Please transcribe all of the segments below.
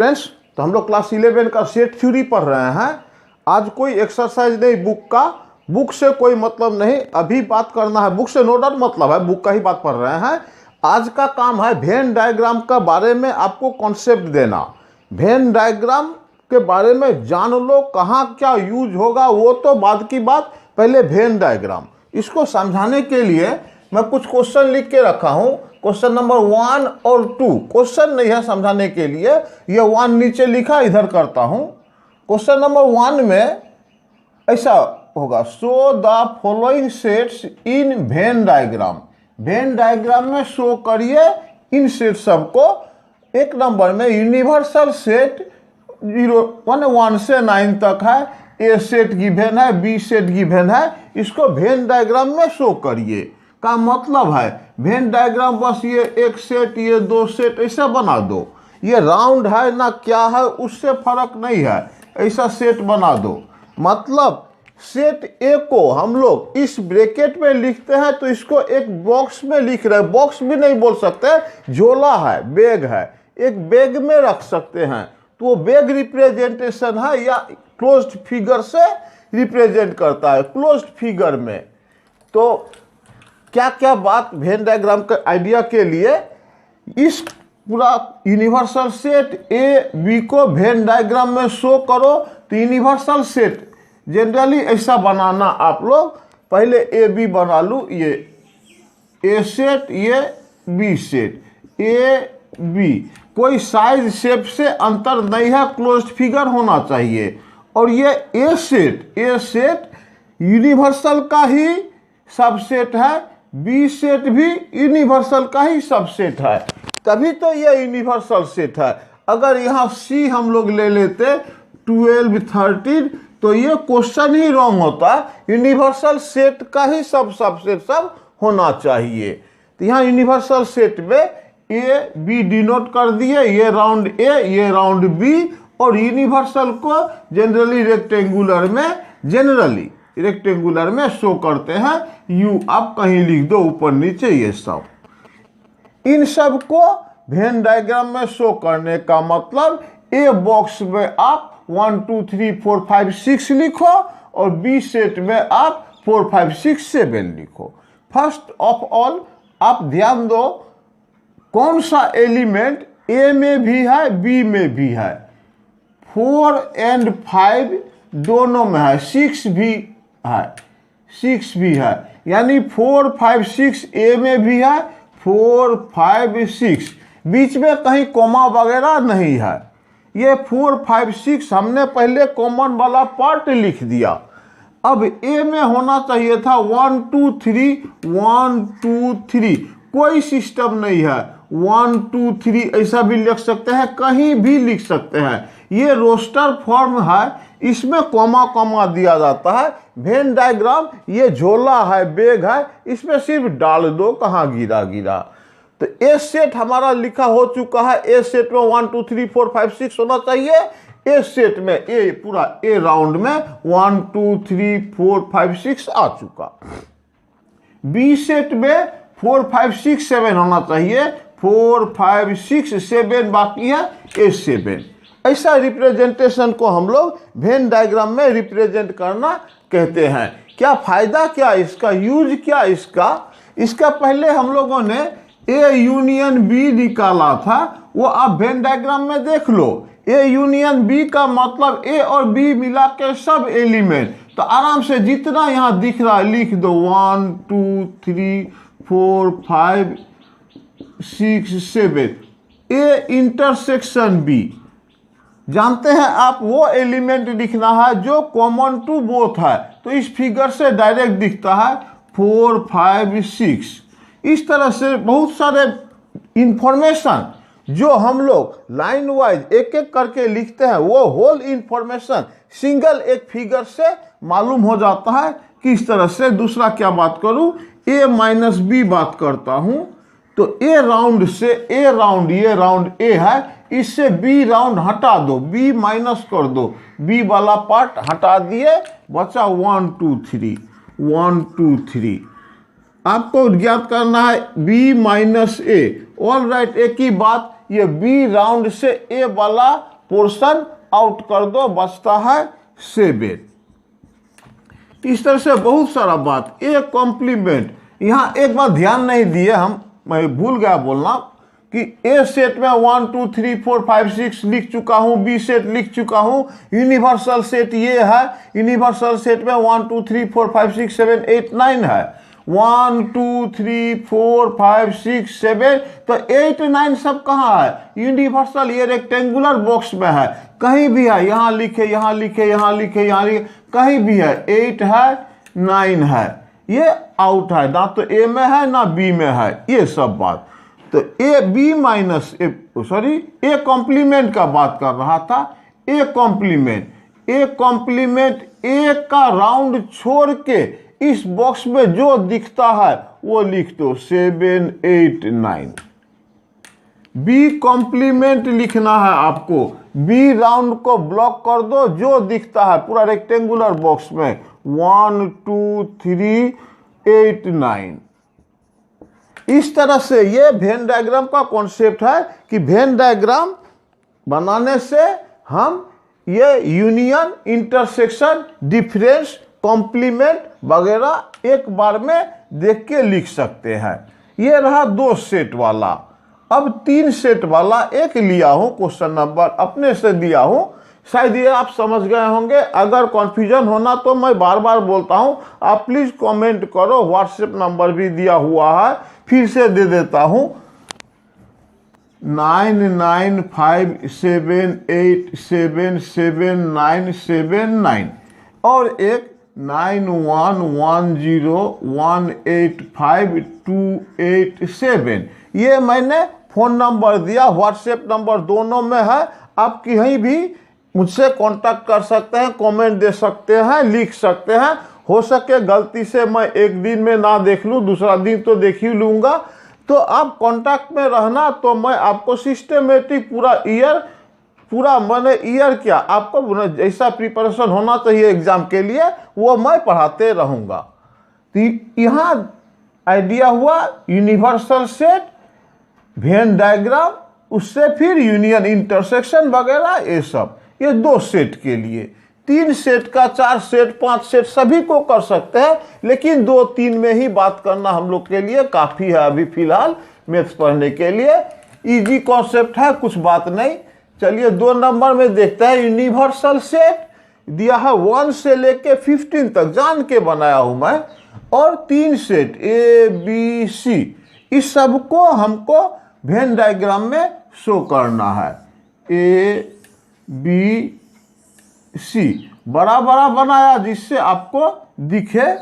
Friends, तो हम लोग क्लास 11 का सेट थ्योरी पढ़ रहे हैं। आज कोई एक्सरसाइज नहीं बुक का, बुक से कोई मतलब नहीं, अभी बात करना है। बुक से नो डाउट मतलब है, बुक का ही बात पढ़ रहे हैं। आज का काम है वेन डायग्राम का बारे में आपको कॉन्सेप्ट देना। वेन डायग्राम के बारे में जान लो, कहाँ क्या यूज होगा वो तो बाद की बात, पहले वेन डायग्राम। इसको समझाने के लिए मैं कुछ क्वेश्चन लिख के रखा हूँ। क्वेश्चन नंबर 1 और 2 क्वेश्चन नहीं है समझाने के लिए, ये 1 नीचे लिखा, इधर करता हूँ। क्वेश्चन नंबर 1 में ऐसा होगा, show the following sets in Venn diagram. Venn diagram में शो करिए इन सेट सबको। एक नंबर में यूनिवर्सल सेट 1 से 9 तक है, ए सेट गिवन है, बी सेट गिवन है, इसको वेन डायग्राम में शो करिए। का मतलब है वेन डायग्राम बस ये एक सेट, ये 2 सेट ऐसा बना दो। ये राउंड है ना क्या है उससे फर्क नहीं है, ऐसा सेट बना दो। मतलब सेट ए को हम लोग इस ब्रैकेट में लिखते हैं तो इसको एक बॉक्स में लिख रहे हैं। बॉक्स भी नहीं बोल सकते, झोला है, बैग है, एक बैग में रख सकते हैं, तो वो बैग रिप्रेजेंटेशन है या क्लोज्ड फिगर से रिप्रेजेंट करता है, क्लोज्ड फिगर में। तो क्या क्या बात वेन डायग्राम के आइडिया के लिए, इस पूरा यूनिवर्सल सेट ए बी को वेन डायग्राम में शो करो। तो यूनिवर्सल सेट जनरली ऐसा बनाना, आप लोग पहले ए बी बना लूँ, ये ए सेट, ये बी सेट, ए बी, कोई साइज शेप से अंतर नहीं है, क्लोज्ड फिगर होना चाहिए। और ये ए सेट यूनिवर्सल का ही सबसेट है, बी सेट भी यूनिवर्सल का ही सबसेट है, तभी तो ये यूनिवर्सल सेट है। अगर यहाँ सी हम लोग ले लेते 12, 13, तो ये क्वेश्चन ही रॉन्ग होता। यूनिवर्सल सेट का ही सबसेट सब होना चाहिए। तो यहाँ यूनिवर्सल सेट में ए बी डिनोट कर दिए, ये राउंड ए, ये राउंड बी। और यूनिवर्सल को जनरली रेक्टेंगुलर में शो करते हैं यू। आप कहीं लिख दो ऊपर नीचे, ये सब। इन सब को वेन डायग्राम में शो करने का मतलब, ए बॉक्स में आप 1 2 3 4 5 6 लिखो और बी सेट में आप 4 5 6 7 लिखो। फर्स्ट ऑफ ऑल आप ध्यान दो कौन सा एलिमेंट ए में भी है, बी में भी है। 4 और 5 दोनों में है, 6 भी है, यानी 4 5 6 ए में भी है, 4 5 6, बीच में कहीं कोमा वगैरह नहीं है। ये 4 5 6 हमने पहले कॉमन वाला पार्ट लिख दिया। अब ए में होना चाहिए था 1 2 3 1 2 3, कोई सिस्टम नहीं है। 1 2 3 ऐसा भी लिख सकते हैं, कहीं भी लिख सकते हैं। ये रोस्टर फॉर्म है, इसमें कॉमा दिया जाता है। वेन डायग्राम ये झोला है, बैग है, इसमें सिर्फ डाल दो कहाँ गिरा। तो ए सेट हमारा लिखा हो चुका है। ए सेट में 1 2 3 4 5 6 होना चाहिए। ए सेट में ए पूरा ए राउंड में 1 2 3 4 5 6 आ चुका। बी सेट में 4 5 6 7 होना चाहिए, 4 5 6 7 बाकी है, ए 7। ऐसा रिप्रेजेंटेशन को हम लोग वेन डायग्राम में रिप्रेजेंट करना कहते हैं। क्या फायदा, क्या इसका यूज, क्या इसका पहले हम लोगों ने ए यूनियन बी निकाला था, वो आप वेन डायग्राम में देख लो। ए यूनियन बी का मतलब ए और बी मिला के सब एलिमेंट। तो आराम से जितना यहाँ दिख रहा है लिख दो, 1 2 3 4 5 6 7, ए इंटरसेक्शन बी। जानते हैं आप, वो एलिमेंट लिखना है जो कॉमन टू बोथ है। तो इस फिगर से डायरेक्ट दिखता है 4 5 6। इस तरह से बहुत सारे इंफॉर्मेशन जो हम लोग लाइन वाइज एक एक करके लिखते हैं, वो होल इंफॉर्मेशन सिंगल एक फिगर से मालूम हो जाता है। किस तरह से, दूसरा क्या बात करूं, ए माइनस बी बात करता हूं। तो ए राउंड से ए राउंड, ये राउंड ए है, इससे बी राउंड हटा दो, बी माइनस कर दो, बी वाला पार्ट हटा दिए, बचा 1 2 3 1 2 3। आपको ज्ञात करना है बी माइनस ए। ऑल राइट, एक ही बात, ये बी राउंड से ए वाला पोर्शन आउट कर दो, बचता है 7। इस तरह से बहुत सारा बात। ए कॉम्प्लीमेंट, यहाँ एक बात ध्यान नहीं दिए हम, मैं भूल गया बोलना कि ए सेट में 1 2 3 4 5 6 लिख चुका हूँ, बी सेट लिख चुका हूँ, यूनिवर्सल सेट ये है। यूनिवर्सल सेट में 1 2 3 4 5 6 7 8 9 है। 1 2 3 4 5 6 7, तो 8 9 सब कहाँ है? यूनिवर्सल, ये रेक्टेंगुलर बॉक्स में है, कहीं भी है, यहाँ लिखे, यहाँ लिखे, यहाँ लिखे, यहाँ लिखे, कहीं भी है। 8 है, 9 है, ये आउट है, ना तो ए में है ना बी में है, ये सब बात। तो A B minus A, sorry A complement का बात कर रहा था। A complement, A complement A का राउंड छोड़ के इस बॉक्स में जो दिखता है वो लिख दो, 7 8 9। बी कॉम्प्लीमेंट लिखना है आपको, बी राउंड को ब्लॉक कर दो, जो दिखता है पूरा रेक्टेंगुलर बॉक्स में 1 2 3 8 9। इस तरह से ये वेन डायग्राम का कॉन्सेप्ट है कि वेन डायग्राम बनाने से हम ये यूनियन, इंटरसेक्शन, डिफरेंस, कॉम्प्लीमेंट वगैरह एक बार में देख के लिख सकते हैं। ये रहा 2 सेट वाला। अब 3 सेट वाला एक लिया हूं, क्वेश्चन नंबर अपने से दिया हूं, शायद ये आप समझ गए होंगे। अगर कन्फ्यूजन होना तो मैं बार बार बोलता हूं, आप प्लीज कमेंट करो। व्हाट्सएप नंबर भी दिया हुआ है, फिर से दे देता हूं, 9957877979 और एक 9110185287। ये मैंने फोन नंबर दिया, व्हाट्सएप नंबर दोनों में है। आप कहीं भी मुझसे कांटेक्ट कर सकते हैं, कमेंट दे सकते हैं, लिख सकते हैं। हो सके गलती से मैं एक दिन में ना देख लूँ, दूसरा दिन तो देख ही लूँगा। तो आप कांटेक्ट में रहना, तो मैं आपको सिस्टमेटिक पूरा मैंने ईयर क्या आपको जैसा प्रिपरेशन होना चाहिए एग्जाम के लिए वो मैं पढ़ाते रहूँगा। तो यहाँ आइडिया हुआ यूनिवर्सल सेट, वेन डायग्राम, उससे फिर यूनियन, इंटरसेक्शन वगैरह, ये सब। ये 2 सेट के लिए। 3 सेट का 4 सेट 5 सेट सभी को कर सकते हैं, लेकिन 2 3 में ही बात करना हम लोग के लिए काफ़ी है अभी फिलहाल मैथ्स पढ़ने के लिए। इजी कॉन्सेप्ट है, कुछ बात नहीं। चलिए 2 नंबर में देखते हैं। यूनिवर्सल सेट दिया है 1 से लेके 15 तक, जान के बनाया हूं मैं, और 3 सेट ए बी सी, इस सब को हमको वेन डायग्राम में शो करना है। ए बी सी बड़ा बड़ा बनाया जिससे आपको दिखे,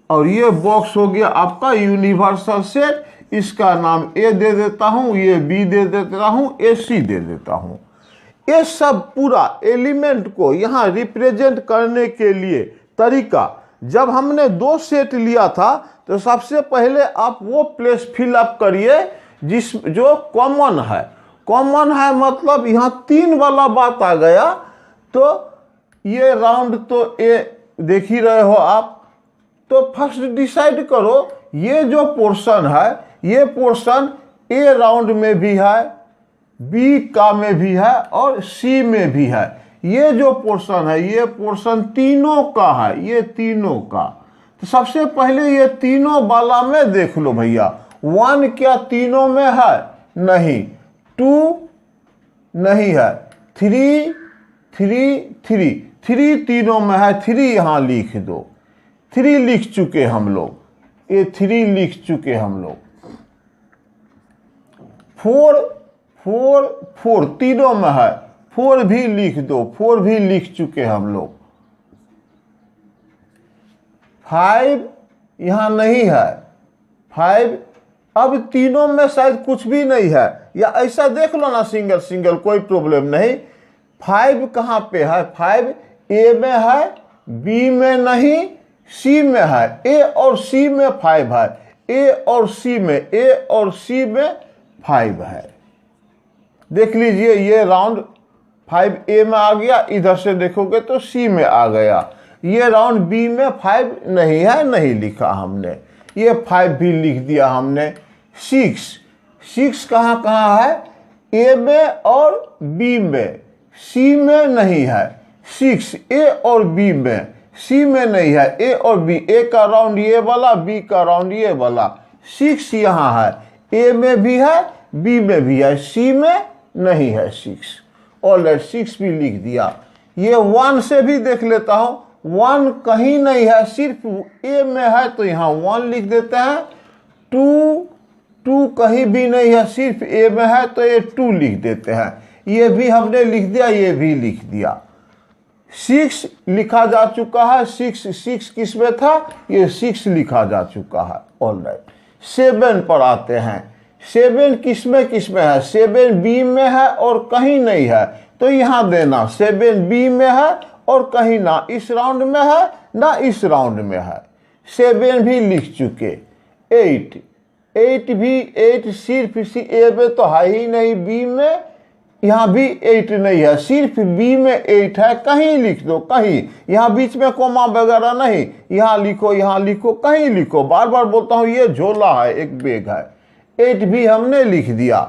और ये बॉक्स हो गया आपका यूनिवर्सल सेट। इसका नाम ए दे देता हूं, ये बी दे देता हूं, ए सी दे देता हूं। ये सब पूरा एलिमेंट को यहाँ रिप्रेजेंट करने के लिए तरीका, जब हमने 2 सेट लिया था तो सबसे पहले आप वो प्लेस फिल अप करिए जो कॉमन है। कॉमन है मतलब यहाँ 3 वाला बात आ गया, तो ये राउंड तो ए देख ही रहे हो आप। तो फर्स्ट डिसाइड करो, ये जो पोर्शन है, ये पोर्शन ए राउंड में भी है, बी का में भी है और सी में भी है। ये जो पोर्शन है, ये पोर्शन तीनों का है, ये तीनों का। तो सबसे पहले ये तीनों वाला में देख लो भैया। 1 क्या तीनों में है? नहीं। 2 नहीं है। 3 तीनों में है, 3 यहाँ लिख दो। 3 लिख चुके हम लोग, ये 3 लिख चुके हम लोग। 4 तीनों में है, 4 भी लिख दो, 4 भी लिख चुके हम लोग। 5 यहाँ नहीं है, 5 अब तीनों में शायद कुछ भी नहीं है, या ऐसा देख लो ना सिंगल सिंगल, कोई प्रॉब्लम नहीं। 5 कहाँ पे है? 5 ए में है, बी में नहीं, सी में है। ए और सी में 5 है, ए और सी में 5 है। देख लीजिए, ये राउंड 5 ए में आ गया, इधर से देखोगे तो सी में आ गया। ये राउंड बी में 5 नहीं है, नहीं लिखा हमने, ये 5 भी लिख दिया हमने। 6 कहाँ है? ए में और बी में, सी में नहीं है। 6 ए और बी में, सी में नहीं है। ए और बी, ए का राउंड ये वाला, बी का राउंड ये वाला। 6 यहाँ है, ए में भी है, बी में भी है, सी में नहीं है 6। ऑलराइट, 6 भी लिख दिया। ये 1 से भी देख लेता हूँ, 1 कहीं नहीं है, सिर्फ ए में है तो यहाँ 1 लिख देते हैं। 2 कहीं भी नहीं है, सिर्फ ए में है तो ये 2 लिख देते हैं। ये भी हमने लिख दिया, ये भी लिख दिया। 6 लिखा जा चुका है। 6 किस में था, ये 6 लिखा जा चुका है। ऑलराइट, 7 पर आते हैं। 7 किस में है, 7 बी में है और कहीं नहीं है तो यहाँ देना 7 बी में है और कहीं ना इस राउंड में है ना इस राउंड में है। 7 भी लिख चुके। 8 भी, 8 सिर्फ ए में तो है ही नहीं, बी में यहाँ भी 8 नहीं है, सिर्फ बी में 8 है। कहीं लिख दो, कहीं, यहाँ बीच में कोमा वगैरह नहीं, यहाँ लिखो, कहीं लिखो। बार बार बोलता हूँ, ये झोला है, एक बैग है। 8 भी हमने लिख दिया।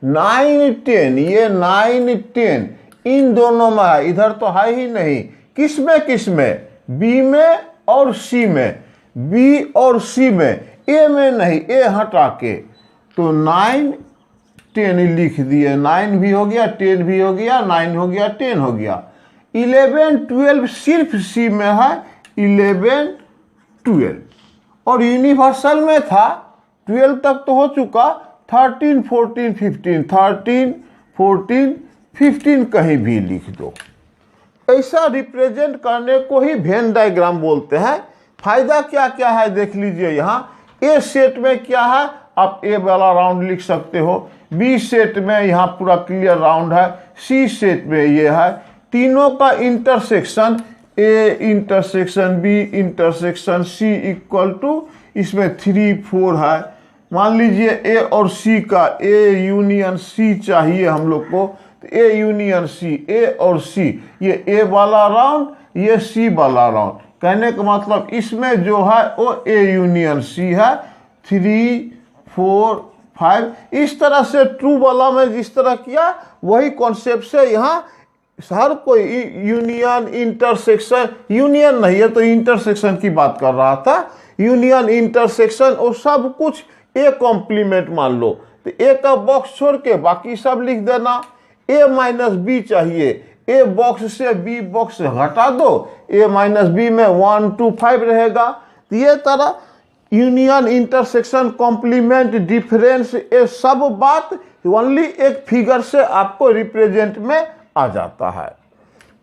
9, 10, ये 9, 10 इन दोनों में है, इधर तो है ही नहीं। किस में, बी में और सी में, बी और सी में, ए में नहीं, ए हटा के। तो 9, 10 लिख दिए। 9 भी हो गया, 10 भी हो गया, 9 हो गया, 10 हो गया। 11, 12 सिर्फ सी में है, 11, 12 और यूनिवर्सल में था। 12 तक तो हो चुका। 13, 14, 15, 13, 14, 15 कहीं भी लिख दो। ऐसा रिप्रेजेंट करने को ही वेन डायग्राम बोलते हैं। फायदा क्या क्या है देख लीजिए। यहाँ ए सेट में क्या है, आप ए वाला राउंड लिख सकते हो। बी सेट में यहाँ पूरा क्लियर राउंड है। सी सेट में ये है। तीनों का intersection, A intersection B intersection C equal to, इसमें 3, 4 है। मान लीजिए ए और सी का, ए यूनियन सी चाहिए हम लोग को, तो ए यूनियन सी, ए और सी, ये ए वाला राउंड, ये सी वाला राउंड। कहने का मतलब इसमें जो है वो ए यूनियन सी है। 3, 4, 5 इस तरह से ट्रू वाला में जिस तरह किया वही कॉन्सेप्ट से यहाँ हर कोई यूनियन इंटरसेक्शन, यूनियन नहीं है तो इंटरसेक्शन की बात कर रहा था। यूनियन इंटरसेक्शन और सब कुछ ए कॉम्प्लीमेंट मान लो, तो ए का बॉक्स छोड़ के बाकी सब लिख देना। ए माइनस बी चाहिए, ए बॉक्स से बी बॉक्स हटा दो, ए माइनस बी में 1, 2, 5 रहेगा। तो ये तरह यूनियन इंटरसेक्शन कॉम्प्लीमेंट डिफरेंस, ये सब बात ओनली एक फिगर से आपको रिप्रेजेंट में आ जाता है।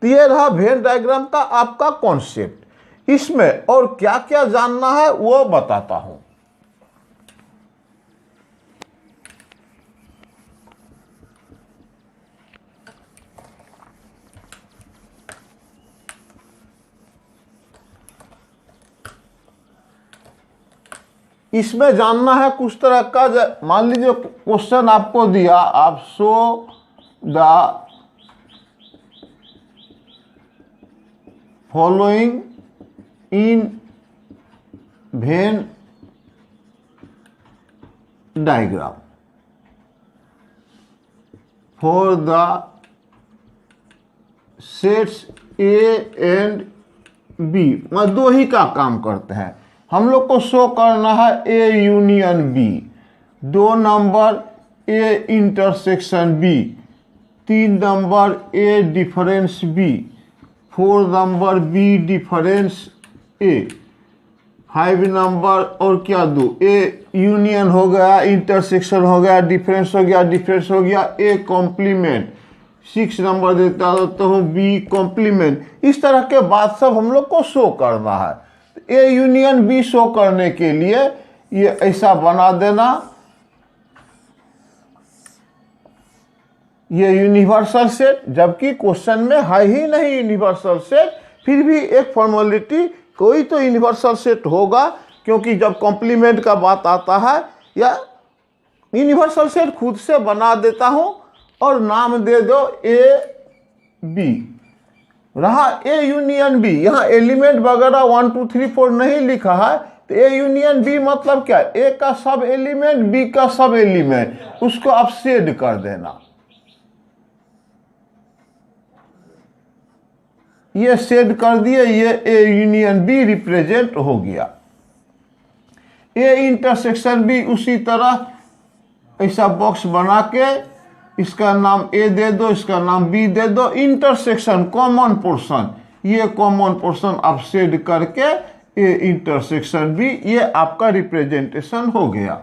तो ये रहा वेन डायग्राम का आपका कॉन्सेप्ट। इसमें और क्या क्या जानना है वो बताता हूं। इसमें जानना है कुछ तरह का, मान लीजिए क्वेश्चन आपको दिया, आप show the following in Venn diagram for the sets A and B. मैं दो ही का काम करते हैं। हम लोग को शो करना है A union B, 2 number A intersection B, 3 number A difference B, 4 number B difference A, 5 number और क्या दो, ए यूनियन हो गया, इंटरसेक्शन हो गया, डिफरेंस हो गया, डिफरेंस हो गया, ए कॉम्प्लीमेंट, 6 नंबर देता हूँ बी कॉम्प्लीमेंट। इस तरह के बात सब हम लोग को शो करना है। ए यूनियन बी शो करने के लिए ये ऐसा बना देना, ये यूनिवर्सल सेट, जबकि क्वेश्चन में है ही नहीं यूनिवर्सल सेट, फिर भी एक फॉर्मेलिटी, कोई तो यूनिवर्सल सेट होगा, क्योंकि जब कॉम्प्लीमेंट का बात आता है या यूनिवर्सल सेट खुद से बना देता हूं और नाम दे दो ए बी। रहा ए यूनियन बी, यहाँ एलिमेंट वगैरह 1, 2, 3, 4 नहीं लिखा है, तो ए यूनियन बी मतलब क्या, ए का सब एलिमेंट बी का सब एलिमेंट, उसको आप शेड कर देना। ये शेड कर दिए, ये ए यूनियन बी रिप्रेजेंट हो गया। ए इंटरसेक्शन बी उसी तरह ऐसा बॉक्स बना के इसका नाम ए दे दो, इसका नाम बी दे दो। इंटरसेक्शन कॉमन पोर्शन, ये कॉमन पोर्शन आप शेड करके ए इंटरसेक्शन बी, ये आपका रिप्रेजेंटेशन हो गया।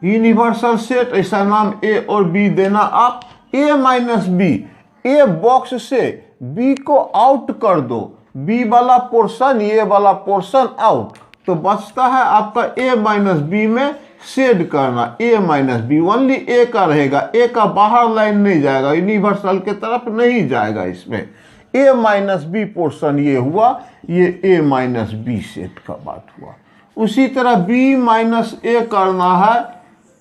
यूनिवर्सल सेट, ऐसा नाम ए और बी देना आप। ए माइनस बी, ए बॉक्स से बी को आउट कर दो, बी वाला पोर्शन, ये वाला पोर्शन आउट, तो बचता है आपका ए माइनस बी में शेड करना। ए माइनस बी ओनली ए का रहेगा, ए का बाहर लाइन नहीं जाएगा, यूनिवर्सल के तरफ नहीं जाएगा। इसमें ए माइनस बी पोर्शन ये हुआ, ये ए माइनस बी सेट का बात हुआ। उसी तरह बी माइनस ए करना है,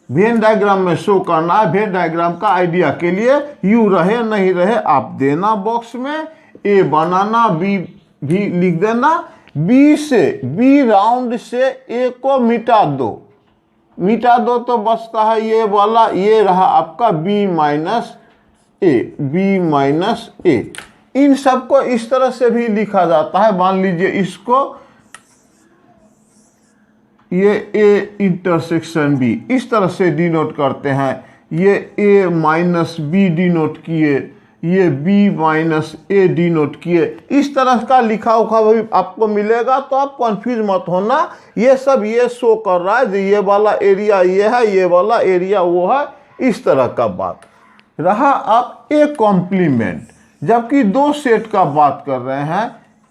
वेन डायग्राम में शो करना है। वेन डायग्राम का आइडिया के लिए यू रहे नहीं रहे आप देना बॉक्स में, ए बनाना, बी भी लिख देना। बी से, बी राउंड से ए को मिटा दो, मिटा दो तो बचता है ये वाला, ये रहा आपका बी माइनस ए, बी माइनस ए। इन सबको इस तरह से भी लिखा जाता है। मान लीजिए इसको, ये ए इंटरसेक्शन बी इस तरह से डिनोट करते हैं, ये ए माइनस बी डिनोट किए, ये बी माइनस ए डिनोट किए। इस तरह का लिखा हुआ भी आपको मिलेगा, तो आप कंफ्यूज मत होना। ये सब ये शो कर रहा है, ये वाला एरिया ये है, ये वाला एरिया वो है, इस तरह का बात रहा। आप ए कॉम्प्लीमेंट, जबकि दो सेट का बात कर रहे हैं।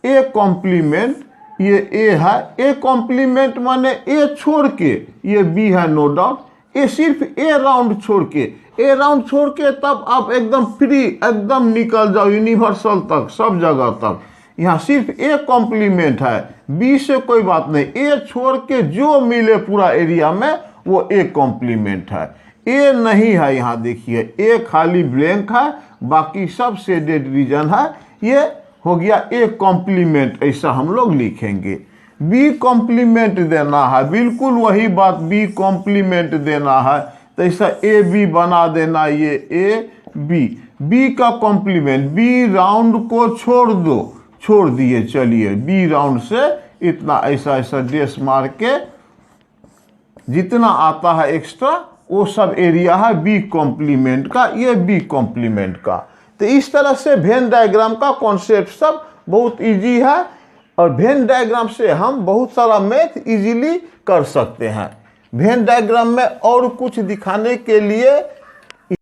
ए कॉम्प्लीमेंट, ये ए है, ए कॉम्प्लीमेंट माने ए छोड़ के, ये बी है नो डाउट, ये सिर्फ ए राउंड छोड़ के, ए राउंड छोड़ के तब आप एकदम फ्री, एकदम निकल जाओ यूनिवर्सल तक, सब जगह तक। यहाँ सिर्फ ए कॉम्प्लीमेंट है, बी से कोई बात नहीं। ए छोड़ के जो मिले पूरा एरिया में वो ए कॉम्प्लीमेंट है। ए नहीं है, यहाँ देखिए ए खाली ब्लैंक है, बाकी सब शेडेड रीजन है। ये हो गया ए कॉम्प्लीमेंट, ऐसा हम लोग लिखेंगे। बी कॉम्प्लीमेंट देना है, बिल्कुल वही बात, बी कॉम्प्लीमेंट देना है, तो ऐसा ए बी बना देना, ये ए बी। बी का कॉम्प्लीमेंट, बी राउंड को छोड़ दो, छोड़ दिए, चलिए बी राउंड से इतना ऐसा ऐसा डेस मार के जितना आता है एक्स्ट्रा वो सब एरिया है बी कॉम्प्लीमेंट का, ये बी कॉम्प्लीमेंट का। तो इस तरह से वेन डायग्राम का कॉन्सेप्ट सब बहुत इजी है, और वेन डायग्राम से हम बहुत सारा मैथ इजीली कर सकते हैं। वेन डायग्राम में और कुछ दिखाने के लिए